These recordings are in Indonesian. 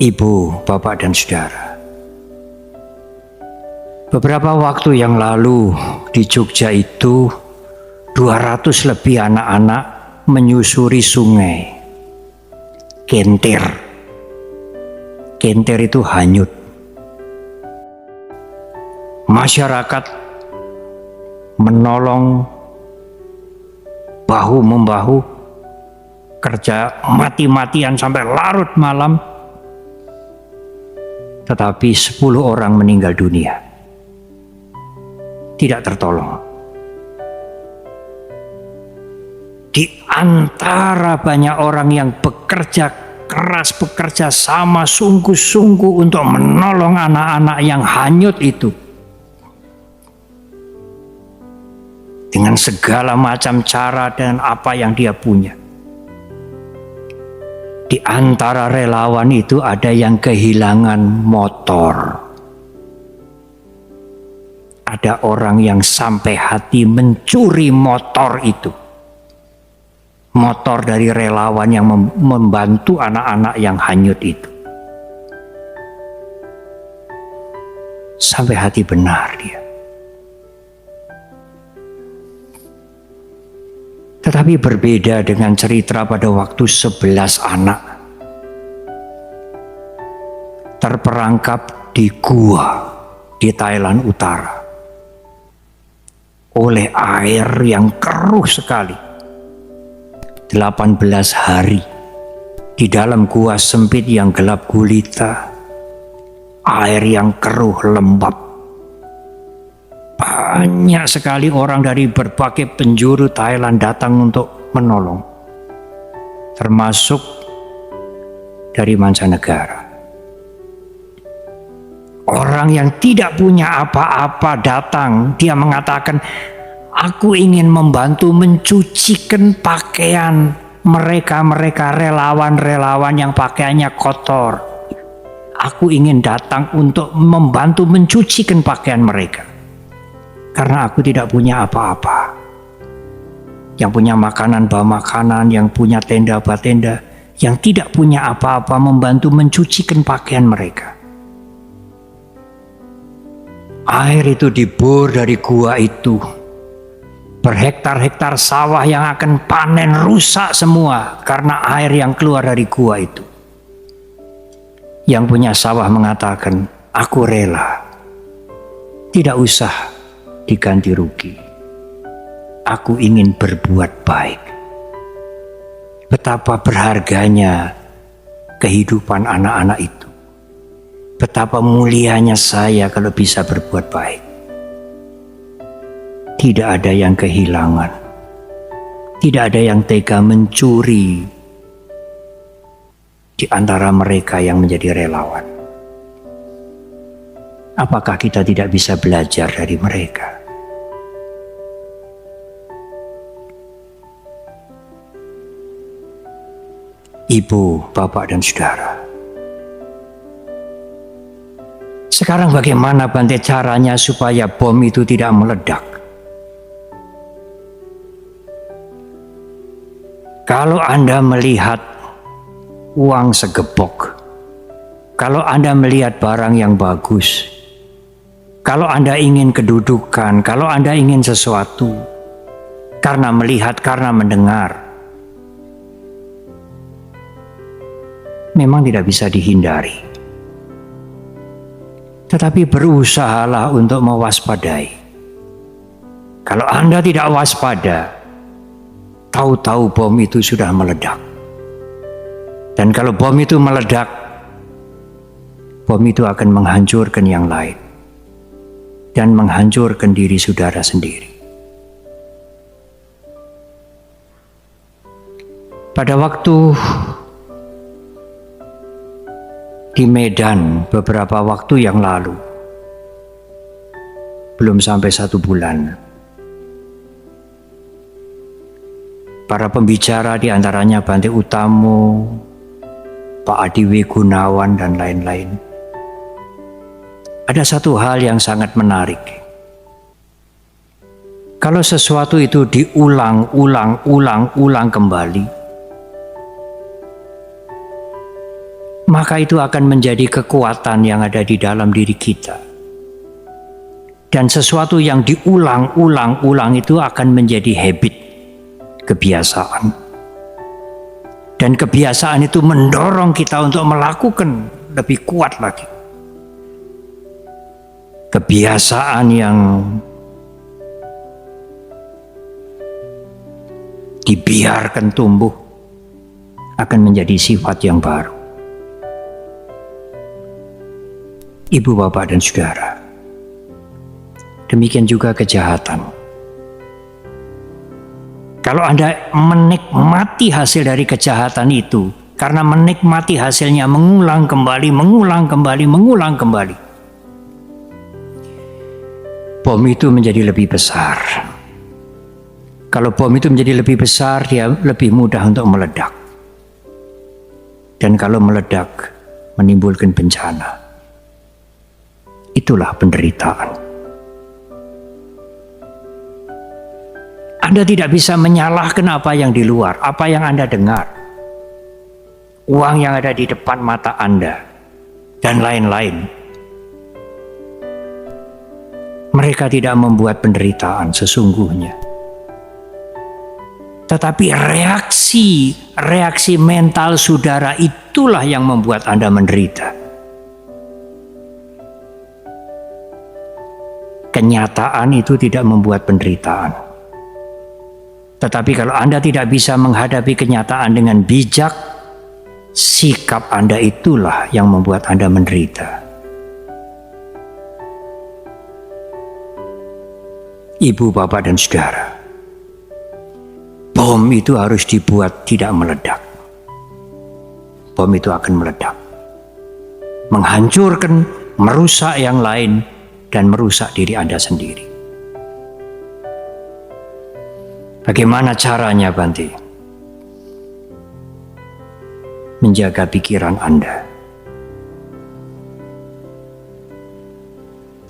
Ibu, bapak, dan saudara. Beberapa waktu yang lalu di Jogja itu 200 lebih anak-anak menyusuri sungai. Kentir. Kentir itu hanyut. Masyarakat menolong bahu-membahu, kerja mati-matian sampai larut malam. Tetapi 10 orang meninggal dunia, tidak tertolong. Di antara banyak orang yang bekerja keras, bekerja sama sungguh-sungguh untuk menolong anak-anak yang hanyut itu, dengan segala macam cara dan apa yang dia punya. Di antara relawan itu ada yang kehilangan motor. Ada orang yang sampai hati mencuri motor itu. Motor dari relawan yang membantu anak-anak yang hanyut itu. Sampai hati benar dia. Tetapi berbeda dengan cerita pada waktu 11 anak terperangkap di gua di Thailand Utara oleh air yang keruh sekali. 18 hari di dalam gua sempit yang gelap gulita, air yang keruh lembab. Banyak sekali orang dari berbagai penjuru Thailand datang untuk menolong, termasuk dari mancanegara. Orang yang tidak punya apa-apa datang, dia mengatakan, aku ingin membantu mencucikan pakaian mereka relawan-relawan yang pakaiannya kotor. Aku ingin datang untuk membantu mencucikan pakaian mereka. Karena aku tidak punya apa-apa. Yang punya makanan bawa makanan, yang punya tenda bawa tenda, yang tidak punya apa-apa membantu mencucikan pakaian mereka. Air itu dibor dari gua itu. Berhektar-hektar sawah yang akan panen rusak semua karena air yang keluar dari gua itu. Yang punya sawah mengatakan, aku rela. Tidak usah diganti rugi. Aku ingin berbuat baik. Betapa berharganya kehidupan anak-anak itu. Betapa mulianya saya kalau bisa berbuat baik. Tidak ada yang kehilangan. Tidak ada yang tega mencuri di antara mereka yang menjadi relawan. Apakah kita tidak bisa belajar dari mereka? Ibu, bapak, dan saudara. Sekarang bagaimana Bante caranya supaya bom itu tidak meledak? Kalau Anda melihat uang segebok, kalau Anda melihat barang yang bagus, kalau Anda ingin kedudukan, kalau Anda ingin sesuatu, karena melihat, karena mendengar, memang tidak bisa dihindari. Tetapi berusahalah untuk mewaspadai. Kalau Anda tidak waspada, tahu-tahu bom itu sudah meledak. Dan kalau bom itu meledak, bom itu akan menghancurkan yang lain. Dan menghancurkan diri saudara sendiri. Pada waktu di Medan beberapa waktu yang lalu, belum sampai 1 bulan, para pembicara diantaranya Bante Utamo, Pak Adiwi Gunawan, dan lain-lain. Ada satu hal yang sangat menarik. Kalau sesuatu itu diulang kembali, maka itu akan menjadi kekuatan yang ada di dalam diri kita. Dan sesuatu yang diulang-ulang itu akan menjadi habit, kebiasaan. Dan kebiasaan itu mendorong kita untuk melakukan lebih kuat lagi. Kebiasaan yang dibiarkan tumbuh akan menjadi sifat yang baru. Ibu, bapak, dan saudara, demikian juga kejahatan. Kalau Anda menikmati hasil dari kejahatan itu, karena menikmati hasilnya mengulang kembali, bom itu menjadi lebih besar. Kalau bom itu menjadi lebih besar, dia lebih mudah untuk meledak. Dan kalau meledak, menimbulkan bencana. Itulah penderitaan. Anda tidak bisa menyalahkan apa yang di luar, apa yang Anda dengar. Uang yang ada di depan mata Anda, dan lain-lain. Mereka tidak membuat penderitaan sesungguhnya. Tetapi reaksi mental saudara itulah yang membuat Anda menderita. Kenyataan itu tidak membuat penderitaan. Tetapi kalau Anda tidak bisa menghadapi kenyataan dengan bijak, sikap Anda itulah yang membuat Anda menderita. Ibu, bapak, dan saudara, bom itu harus dibuat tidak meledak. Bom itu akan meledak, menghancurkan, merusak yang lain, dan merusak diri Anda sendiri. Bagaimana caranya, Bante? Menjaga pikiran Anda,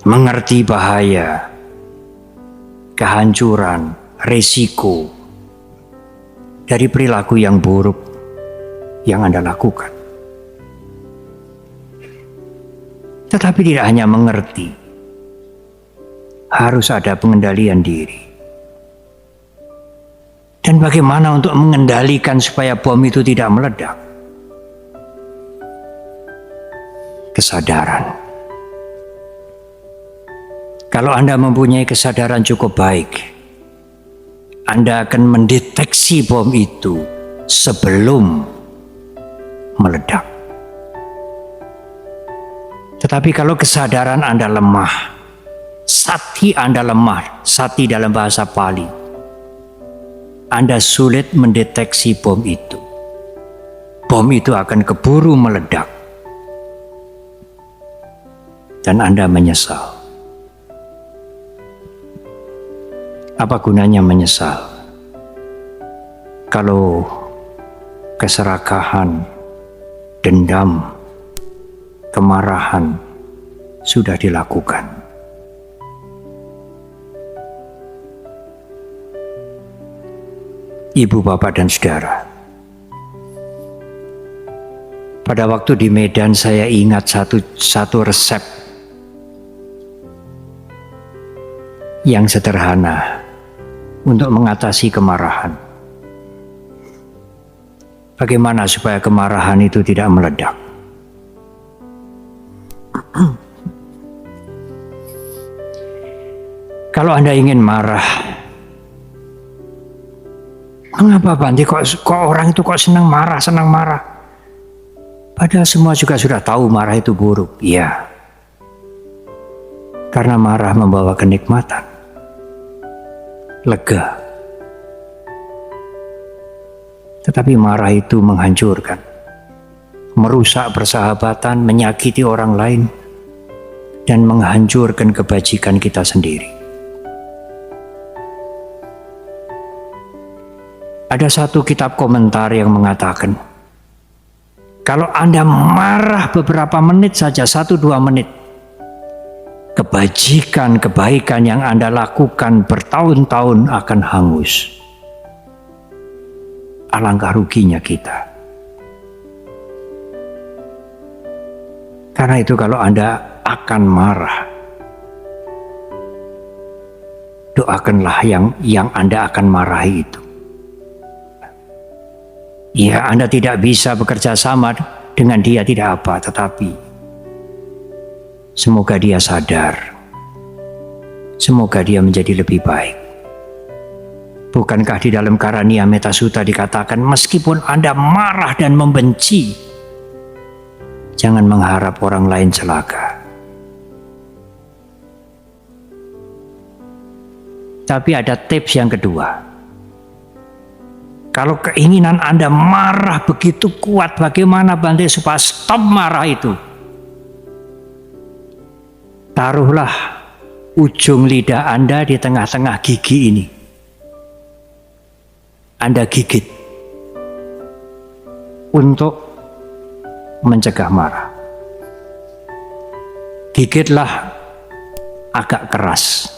mengerti bahaya, kehancuran, resiko dari perilaku yang buruk yang Anda lakukan. Tetapi tidak hanya mengerti, harus ada pengendalian diri. Dan bagaimana untuk mengendalikan supaya bom itu tidak meledak? Kesadaran. Kalau Anda mempunyai kesadaran cukup baik, Anda akan mendeteksi bom itu sebelum meledak. Tetapi kalau kesadaran Anda lemah, sati Anda lemah, sati dalam bahasa Pali, Anda sulit mendeteksi bom itu. Bom itu akan keburu meledak. Dan Anda menyesal. Apa gunanya menyesal kalau keserakahan, dendam, kemarahan sudah dilakukan? Ibu, bapak, dan saudara, pada waktu di Medan saya ingat satu resep yang sederhana untuk mengatasi kemarahan. Bagaimana supaya kemarahan itu tidak meledak? Kalau Anda ingin marah, mengapa Bante kok orang itu kok senang marah? Padahal semua juga sudah tahu marah itu buruk. Iya. Karena marah membawa kenikmatan, lega. Tetapi marah itu menghancurkan, merusak persahabatan, menyakiti orang lain, dan menghancurkan kebajikan kita sendiri. Ada satu kitab komentar yang mengatakan, kalau Anda marah beberapa menit saja, 1-2 menit, kebajikan, kebaikan yang Anda lakukan bertahun-tahun akan hangus. Alangkah ruginya kita. Karena itu kalau Anda akan marah, doakanlah yang Anda akan marahi itu. Ya, Anda tidak bisa bekerja sama dengan dia, tidak apa, tetapi semoga dia sadar, semoga dia menjadi lebih baik. Bukankah di dalam Karania Metasutta dikatakan, meskipun Anda marah dan membenci, jangan mengharap orang lain celaka. Tapi ada tips yang kedua. Kalau keinginan Anda marah begitu kuat, bagaimana Bante supaya stop marah itu? Taruhlah ujung lidah Anda di tengah-tengah gigi ini. Anda gigit untuk mencegah marah. Gigitlah agak keras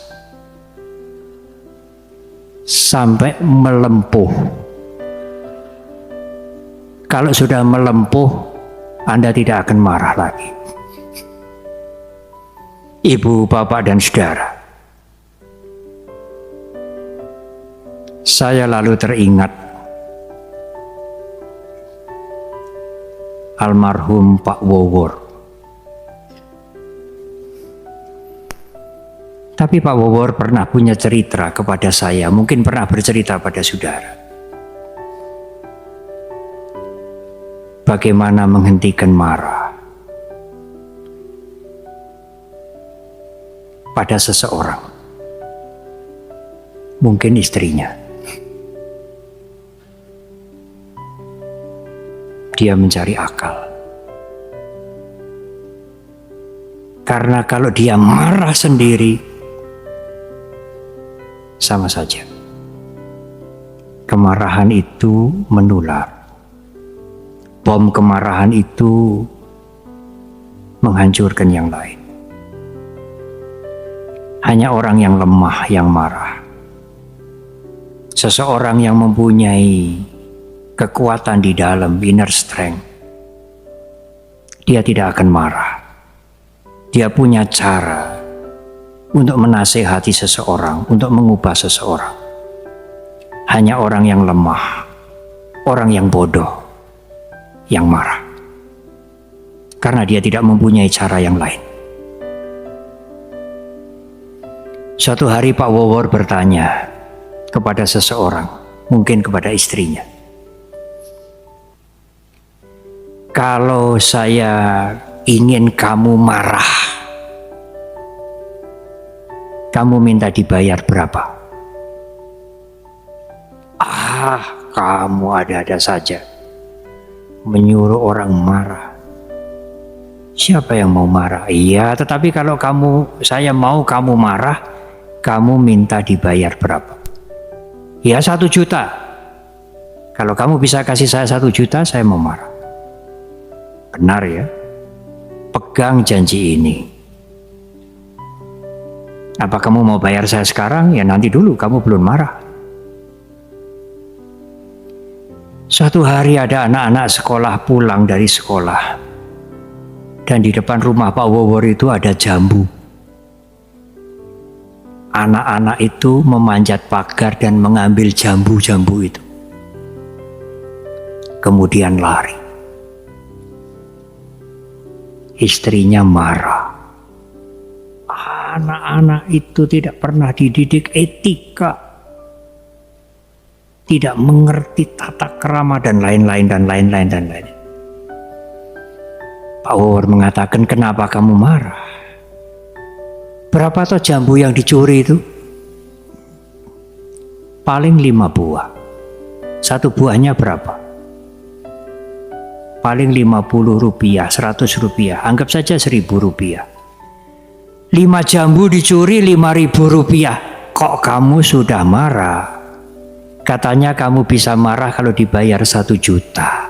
sampai melempuh. Kalau sudah melempuh, Anda tidak akan marah lagi. Ibu, bapak, dan saudara, saya lalu teringat almarhum Pak Wowor. Tapi Pak Wowor pernah punya cerita kepada saya, mungkin pernah bercerita pada saudara, bagaimana menghentikan marah pada seseorang, mungkin istrinya. Dia mencari akal. Karena kalau dia marah sendiri, sama saja. Kemarahan itu menular. Bom kemarahan itu menghancurkan yang lain. Hanya orang yang lemah yang marah. Seseorang yang mempunyai kekuatan di dalam, inner strength, dia tidak akan marah. Dia punya cara untuk menasehati seseorang, untuk mengubah seseorang. Hanya orang yang lemah, orang yang bodoh, yang marah. Karena dia tidak mempunyai cara yang lain. Suatu hari Pak Wowor bertanya kepada seseorang, mungkin kepada istrinya, kalau saya ingin kamu marah, kamu minta dibayar berapa? Kamu ada-ada saja menyuruh orang marah. Siapa yang mau marah? Iya, tetapi kalau saya mau kamu marah, kamu minta dibayar berapa? Ya 1 juta. Kalau kamu bisa kasih saya 1 juta, saya mau marah. Benar ya? Pegang janji ini. Apa kamu mau bayar saya sekarang? Ya nanti dulu, kamu belum marah. Suatu hari ada anak-anak sekolah pulang dari sekolah. Dan di depan rumah Pak Wowor itu ada jambu. Anak-anak itu memanjat pagar dan mengambil jambu-jambu itu. Kemudian lari. Istrinya marah. Anak-anak itu tidak pernah dididik etika, tidak mengerti tata krama dan lain-lain dan lain-lain dan lain. Pak Wowor mengatakan, kenapa kamu marah? Berapa toh jambu yang dicuri itu? Paling 5 buah. 1 buahnya berapa? Paling 50 rupiah, 100 rupiah, anggap saja 1000 rupiah. 5 jambu dicuri 5.000 rupiah. Kok kamu sudah marah? Katanya kamu bisa marah kalau dibayar 1 juta.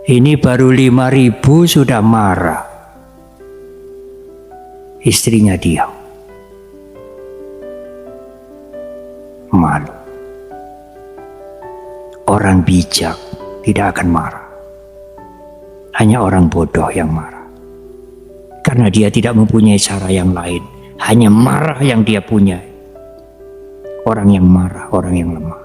Ini baru 5.000 sudah marah. Istrinya diam. Malu. Orang bijak tidak akan marah. Hanya orang bodoh yang marah. karena dia tidak mempunyai cara yang lain. Hanya marah yang dia punya. Orang yang marah, orang yang lemah.